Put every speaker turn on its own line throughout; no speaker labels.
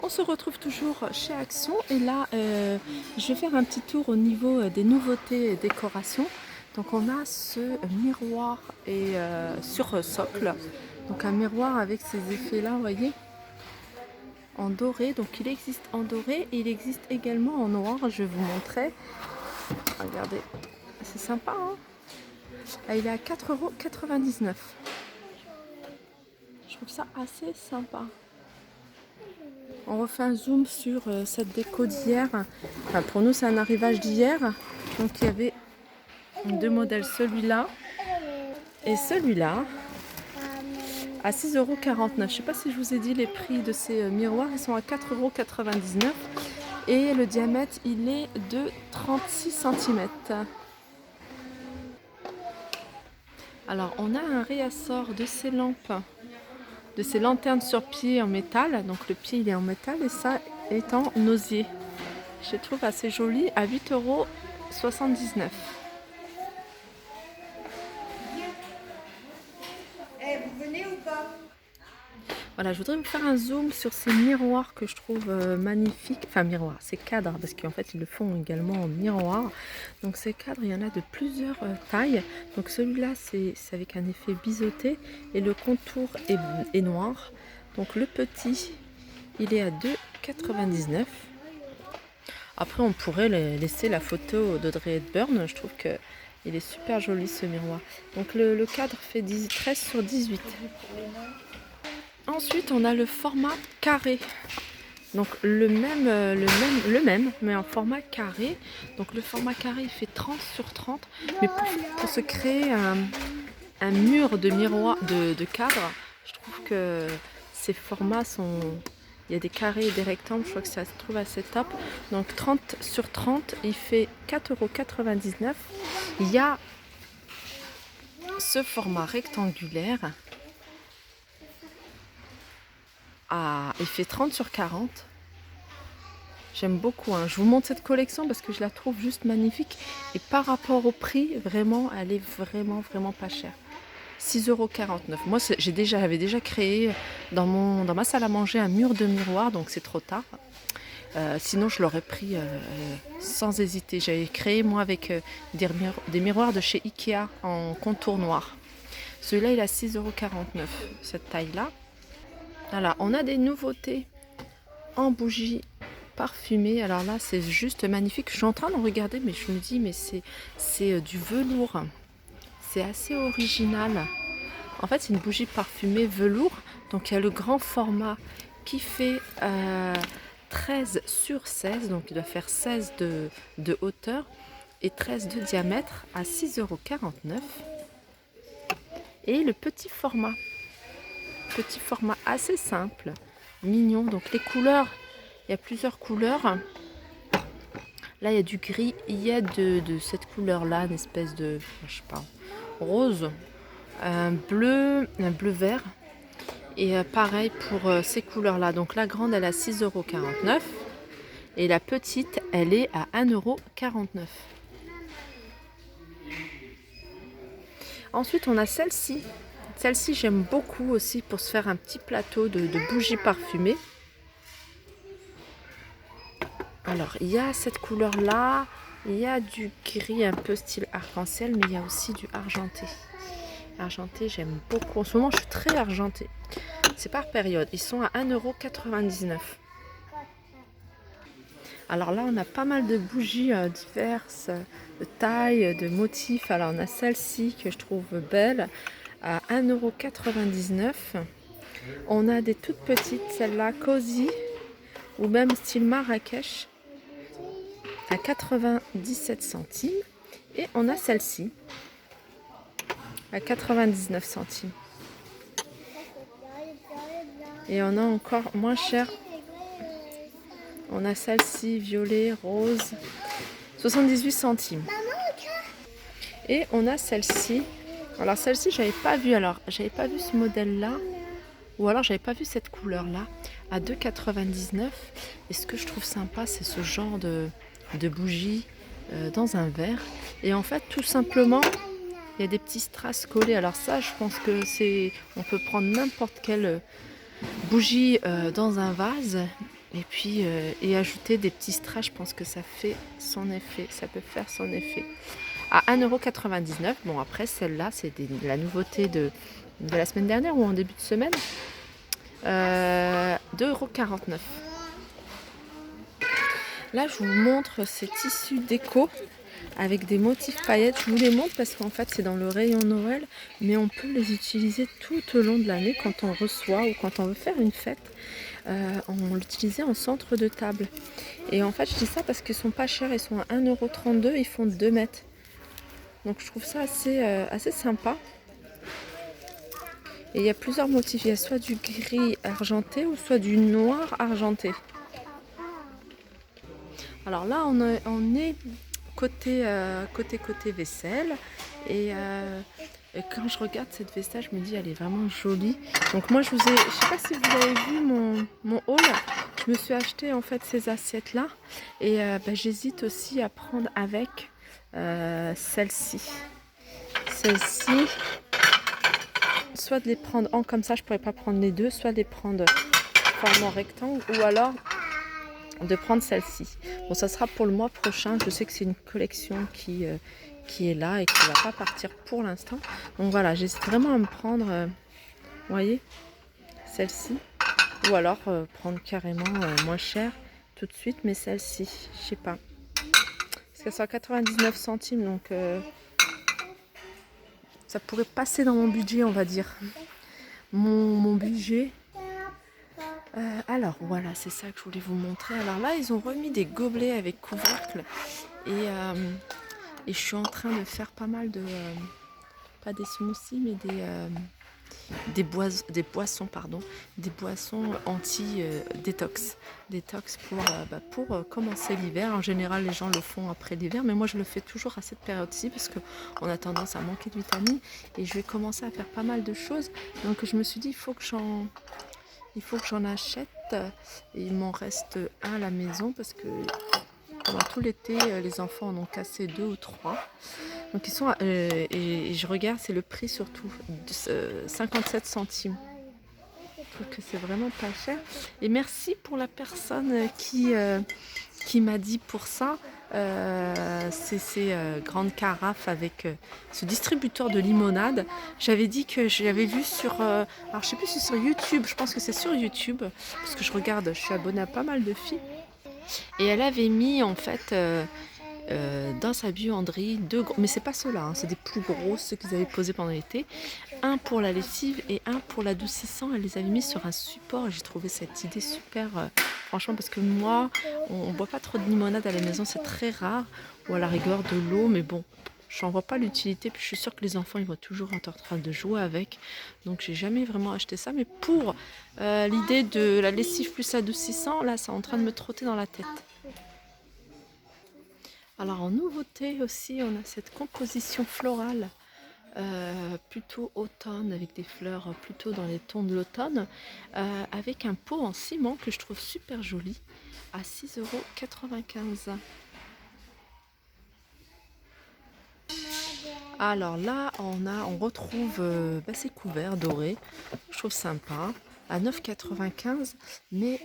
On se retrouve toujours chez Action et là je vais faire un petit tour au niveau des nouveautés et décorations. Donc on a ce miroir sur socle, donc un miroir avec ces effets là, vous voyez, en doré. Donc il existe en doré et il existe également en noir, je vais vous montrer. Regardez, c'est sympa hein. Ah, il est à 4,99 €. Je trouve ça assez sympa. On refait un zoom sur cette déco d'hier. Enfin, pour nous, c'est un arrivage d'hier. Donc, il y avait deux modèles, celui-là et celui-là, à 6,49 €. Je ne sais pas si je vous ai dit les prix de ces miroirs. Ils sont à 4,99 € et le diamètre, il est de 36 centimètres. Alors, on a un réassort de ces lampes, de ces lanternes sur pied en métal. Donc, le pied, il est en métal et ça est en osier. Je trouve assez joli à 8,79 €.
Vous venez ou pas?
Voilà, je voudrais vous faire un zoom sur ces miroirs que je trouve magnifiques. Enfin, miroirs, ces cadres, parce qu'en fait, ils le font également en miroir. Donc, ces cadres, il y en a de plusieurs tailles. Donc, celui-là, c'est avec un effet biseauté et le contour est noir. Donc, le petit, il est à 2,99 €. Après, on pourrait laisser la photo d'Audrey Hepburn. Je trouve que il est super joli ce miroir. Donc le cadre fait 13/18. Ensuite, on a le format carré. Donc le même, mais en format carré. Donc le format carré, il fait 30/30. Mais pour se créer un mur de miroir, de cadre, je trouve que ces formats sont... Il y a des carrés et des rectangles, je crois que ça se trouve assez top. Donc 30/30, il fait 4,99 €. Il y a ce format rectangulaire. Il fait 30/40. J'aime beaucoup. Hein. Je vous montre cette collection parce que je la trouve juste magnifique. Et par rapport au prix, vraiment, elle est vraiment pas chère. 6,49 €. Moi, j'avais déjà créé dans ma salle à manger un mur de miroir, donc c'est trop tard. Sinon, je l'aurais pris sans hésiter. J'avais créé, moi, avec des miroirs de chez Ikea en contour noir. Celui-là, il a 6,49 €, cette taille-là. Voilà, on a des nouveautés en bougies parfumées. Alors là, c'est juste magnifique. Je suis en train de regarder, mais je me dis, mais c'est du velours. C'est assez original. En fait, c'est une bougie parfumée velours. Donc, il y a le grand format qui fait 13/16. Donc, il doit faire 16 de hauteur et 13 de diamètre à 6,49 €. Et le petit format assez simple, mignon. Donc, les couleurs, il y a plusieurs couleurs. Là, il y a du gris. Il y a de cette couleur-là, une espèce de, je sais pas, rose. Un bleu vert et pareil pour ces couleurs là. Donc la grande elle est à 6,49 € et la petite elle est à 1,49 €. Ensuite on a celle-ci j'aime beaucoup aussi pour se faire un petit plateau de bougies parfumées. Alors il y a cette couleur là, il y a du gris un peu style arc-en-ciel, mais il y a aussi du argenté. Argenté, j'aime beaucoup. En ce moment, je suis très argenté. C'est par période. Ils sont à 1,99 €. Alors là, on a pas mal de bougies diverses, de tailles, de motifs. Alors, on a celle-ci que je trouve belle à 1,99 €. On a des toutes petites, celle-là, Cozy, ou même style Marrakech, à 97 centimes. Et on a celle-ci, à 99 centimes. Et on a encore moins cher. On a celle-ci, violet, rose, 78 centimes. Et on a celle-ci. Alors celle-ci, j'avais pas vu. Alors, j'avais pas vu ce modèle-là. Ou alors, j'avais pas vu cette couleur-là. À 2,99 €. Et ce que je trouve sympa, c'est ce genre de bougie dans un verre. Et en fait, tout simplement... Il y a des petits strass collés. Alors ça, je pense que on peut prendre n'importe quel bougies dans un vase et puis et ajouter des petits strass. Je pense que ça fait son effet, ça peut faire son effet. À 1,99 €. Bon, après, celle-là, c'est la nouveauté de la semaine dernière ou en début de semaine. 2,49 €. Là, je vous montre ces tissus déco avec des motifs paillettes. Je vous les montre parce qu'en fait, c'est dans le rayon Noël, mais on peut les utiliser tout au long de l'année quand on reçoit ou quand on veut faire une fête. On l'utilisait en centre de table. Et en fait, je dis ça parce qu'ils sont pas chers, ils sont à 1,32 €, ils font 2 mètres. Donc je trouve ça assez sympa. Et il y a plusieurs motifs. Il y a soit du gris argenté ou soit du noir argenté. Alors là, on est côté vaisselle. Et quand je regarde cette vaisselle, je me dis elle est vraiment jolie. Donc moi, je sais pas si vous avez vu mon haul. Je me suis acheté en fait ces assiettes là. Et j'hésite aussi à prendre avec celle-ci. Celle-ci. Soit de les prendre en comme ça, je pourrais pas prendre les deux, soit de les prendre format rectangle ou alors de prendre celle-ci. Bon, ça sera pour le mois prochain. Je sais que c'est une collection qui est là et qui va pas partir pour l'instant. Donc voilà, j'hésite vraiment à me prendre, vous voyez, celle-ci. Ou alors prendre carrément moins cher tout de suite, mais celle-ci, je sais pas. Parce qu'elle soit à 99 centimes, donc ça pourrait passer dans mon budget, on va dire. Mon budget. Alors voilà, c'est ça que je voulais vous montrer. Alors là, ils ont remis des gobelets avec couvercle et je suis en train de faire pas mal de pas des smoothies mais des boissons pardon, des boissons anti détox pour commencer l'hiver. En général, les gens le font après l'hiver, mais moi je le fais toujours à cette période-ci parce que on a tendance à manquer de vitamines et je vais commencer à faire pas mal de choses. Donc je me suis dit il faut que j'en achète. Et il m'en reste un à la maison parce que pendant tout l'été, les enfants en ont cassé 2 ou 3. Donc ils sont et je regarde, c'est le prix surtout, 57 centimes. Je trouve que c'est vraiment pas cher. Et merci pour la personne qui m'a dit pour ça. Ces grandes carafes avec ce distributeur de limonade. J'avais dit que j'avais vu sur alors je sais plus si c'est sur YouTube, je pense que c'est sur YouTube parce que je suis abonnée à pas mal de filles et elle avait mis en fait dans sa buanderie mais c'est pas ceux-là, hein, c'est des plus gros, ceux qu'ils avaient posés pendant l'été, un pour la lessive et un pour l'adoucissant. Elle les avait mis sur un support et j'ai trouvé cette idée super franchement, parce que moi on boit pas trop de limonade à la maison, c'est très rare, ou à la rigueur de l'eau, mais bon, j'en vois pas l'utilité, puis je suis sûre que les enfants ils vont toujours être en train de jouer avec, donc j'ai jamais vraiment acheté ça. Mais pour l'idée de la lessive plus adoucissant, là c'est en train de me trotter dans la tête. Alors en nouveauté aussi, on a cette composition florale plutôt automne, avec des fleurs plutôt dans les tons de l'automne, avec un pot en ciment que je trouve super joli à 6,95 €. Alors là, on retrouve ces couverts dorés, je trouve sympa, à 9,95 €. Mais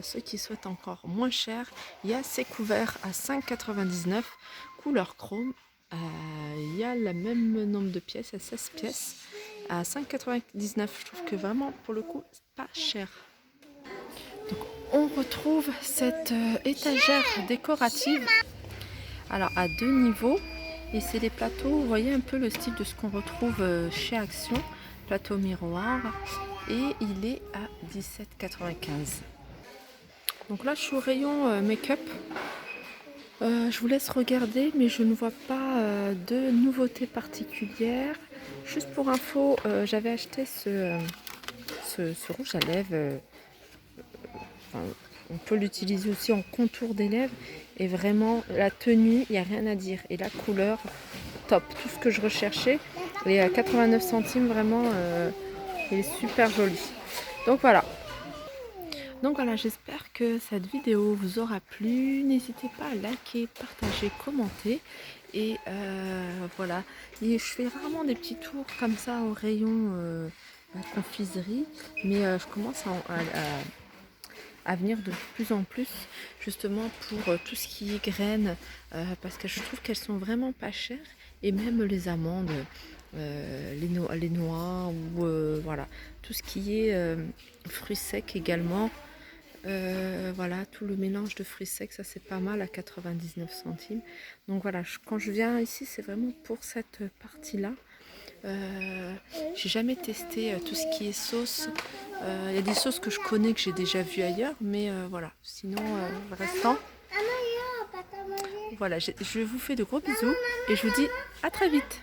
ceux qui souhaitent encore moins cher, il y a ces couverts à 5,99 €, couleur chrome. Il y a le même nombre de pièces, à 16 pièces, à 5,99 €. Je trouve que vraiment, pour le coup, c'est pas cher. Donc, on retrouve cette étagère décorative, alors à 2 niveaux. Et c'est des plateaux, vous voyez un peu le style de ce qu'on retrouve chez Action, plateau miroir. Et il est à 17,95 €. Donc là, je suis au rayon make-up. Je vous laisse regarder, mais je ne vois pas de nouveautés particulières. Juste pour info, j'avais acheté ce rouge à lèvres. On peut l'utiliser aussi en contour des lèvres. Et vraiment, la tenue, il n'y a rien à dire. Et la couleur, top. Tout ce que je recherchais. Et à 89 centimes, vraiment, il est super joli. Donc voilà. J'espère que cette vidéo vous aura plu. N'hésitez pas à liker, partager, commenter. Et voilà. Et je fais rarement des petits tours comme ça au rayon confiserie, mais je commence à venir de plus en plus justement pour tout ce qui est graines, parce que je trouve qu'elles sont vraiment pas chères, et même les amandes, les noix, ou voilà, tout ce qui est fruits secs également. Voilà, tout le mélange de fruits secs, ça c'est pas mal à 99 centimes. Donc voilà, quand je viens ici, c'est vraiment pour cette partie-là. J'ai jamais testé tout ce qui est sauce. Il y a des sauces que je connais, que j'ai déjà vues ailleurs, mais voilà. Sinon, le restant, voilà, je vous fais de gros bisous et je vous dis à très vite.